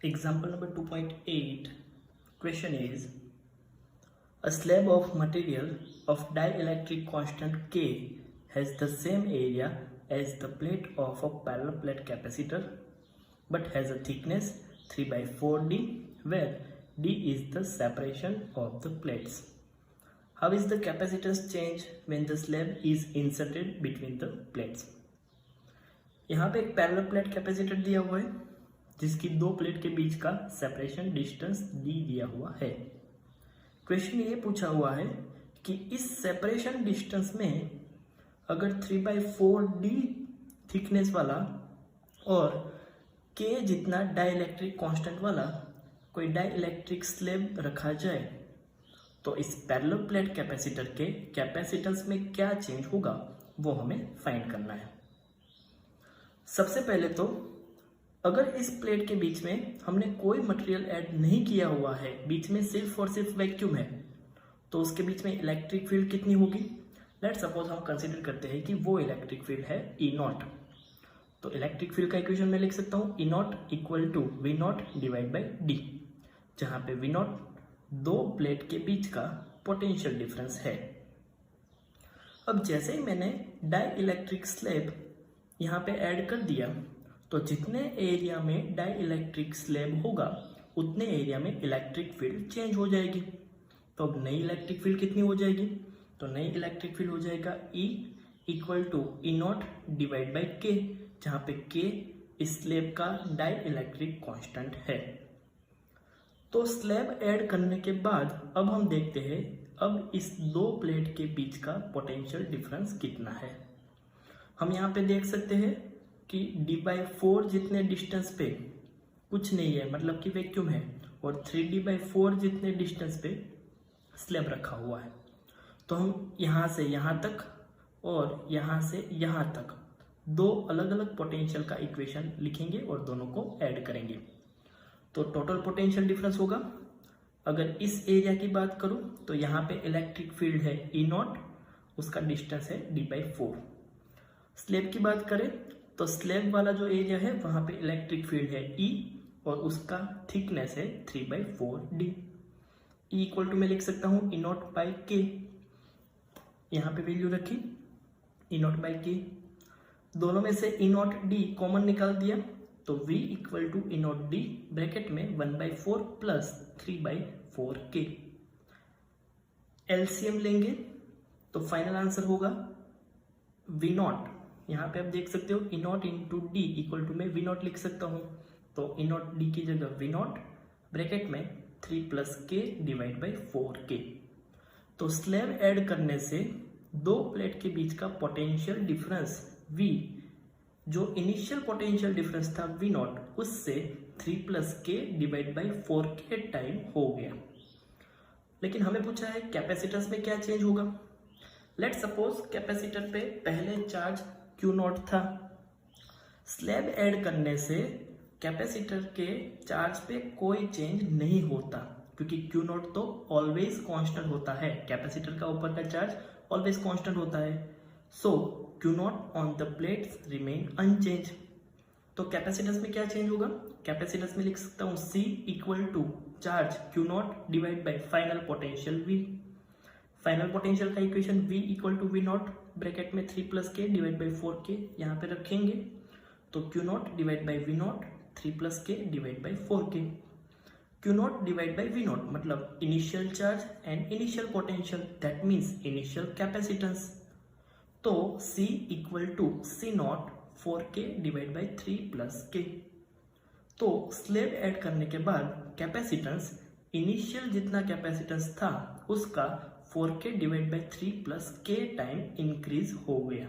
Example number 2.8 question is a slab of material of dielectric constant K has the same area as the plate of a parallel plate capacitor but has a thickness 3/4D where D is the separation of the plates. How is the capacitance change when the slab is inserted between the plates? यहाँ पे एक parallel plate capacitor दिया हुआ है जिसकी दो plate के बीच का सेपरेशन डिस्टेंस D दिया हुआ है। क्वेश्चन ये पूछा हुआ है कि इस सेपरेशन डिस्टेंस में अगर 3/4D थिकनेस वाला और K जितना डाइलेक्ट्रिक कांस्टेंट वाला कोई डाइलेक्ट्रिक स्लैब रखा जाए तो इस पैरेलल प्लेट कैपेसिटर के कैपेसिटेंस में क्या चेंज होगा वो हमें फाइंड करना है। सबसे पहले तो अगर इस प्लेट के बीच में हमने कोई मटेरियल ऐड नहीं किया हुआ है, बीच में सिर्फ और सिर्फ वैक्यूम है, तो उसके बीच में इलेक्ट्रिक फील्ड कितनी होगी। लेट सपोज हम कंसीडर करते हैं कि वो इलेक्ट्रिक फील्ड है E0। तो इलेक्ट्रिक फील्ड का इक्वेशन मैं लिख सकता हूँ E0 equal to V0 divide by D, जहाँ पे V0 दो प्लेट के बीच का पोटेंशियल डिफरेंस है। अब जैसे ही मैंने डाई इलेक्ट्रिक स्लैब यहाँ पे ऐड कर दिया तो जितने एरिया में डाई इलेक्ट्रिक स्लैब होगा उतने एरिया में इलेक्ट्रिक फील्ड चेंज हो जाएगी। तो अब नई इलेक्ट्रिक फील्ड कितनी हो जाएगी, तो नई इलेक्ट्रिक फील्ड हो जाएगा E equal to E0 divide by K, जहाँ पे K इस स्लैब का डाई इलेक्ट्रिक कॉन्स्टेंट है। तो स्लैब ऐड करने के बाद अब हम देखते हैं अब इस दो प्लेट के बीच का पोटेंशियल डिफरेंस कितना है। हम यहाँ पे देख सकते हैं कि D/4 जितने डिस्टेंस पे कुछ नहीं है, मतलब कि वैक्यूम है, और 3D/4 जितने डिस्टेंस पे स्लैब रखा हुआ है। तो हम यहाँ से यहाँ तक और यहाँ से यहाँ तक दो अलग अलग पोटेंशियल का इक्वेशन लिखेंगे और दोनों को ऐड करेंगे। तो टोटल पोटेंशियल डिफरेंस होगा, अगर इस एरिया की बात करूँ तो यहाँ पे इलेक्ट्रिक फील्ड है E0, उसका डिस्टेंस है D/4। स्लैब की बात करें तो स्लैब वाला जो एरिया है वहां पे इलेक्ट्रिक फील्ड है E और उसका थिकनेस है 3/4D। E इक्वल टू मैं लिख सकता हूँ E0 बाई K, यहाँ पे वैल्यू रखी E0 बाई K, दोनों में से E0D कॉमन निकाल दिया तो V equal to E0D bracket में 1/4 प्लस 3/4K। एलसीएम लेंगे तो फाइनल आंसर होगा V0। यहाँ पे आप देख सकते हो E0 into D equal to मैं V0 लिख सकता हूँ, तो E0D की जगह V0 ब्रैकेट में 3 plus K divide by 4K। तो स्लैब ऐड करने से दो प्लेट के बीच का पोटेंशियल डिफरेंस V, जो इनिशियल पोटेंशियल डिफरेंस था V0, उससे 3 plus K divide by 4K time हो गया। लेकिन हमें पूछा है कैपेसिटेंस में क्या चेंज होगा। लेट सपोज कैपेसिटर पे पहले चार्ज Q0 था, स्लैब ऐड करने से कैपेसिटर के चार्ज पे कोई चेंज नहीं होता क्योंकि Q0 तो ऑलवेज कांस्टेंट होता है, कैपेसिटर का ऊपर का चार्ज ऑलवेज कांस्टेंट होता है। So Q0 on the plates remain unchange. तो कैपेसिटेंस में क्या चेंज होगा, कैपेसिटेंस में लिख सकता हूँ C equal to charge Q0 divide by final potential V। Final potential का equation V equal to V0 bracket में 3 plus K divide by 4K यहाँ पे रखेंगे, तो Q0 divide by V0 3 plus K divide by 4K। Q0 divide by V0 मतलब initial charge and initial potential, that means initial capacitance. तो C equal to C0 4K divide by 3 plus K। तो slab add करने के बाद capacitance initial जितना capacitance था उसका 4K divide by 3 plus K time increase हो गया।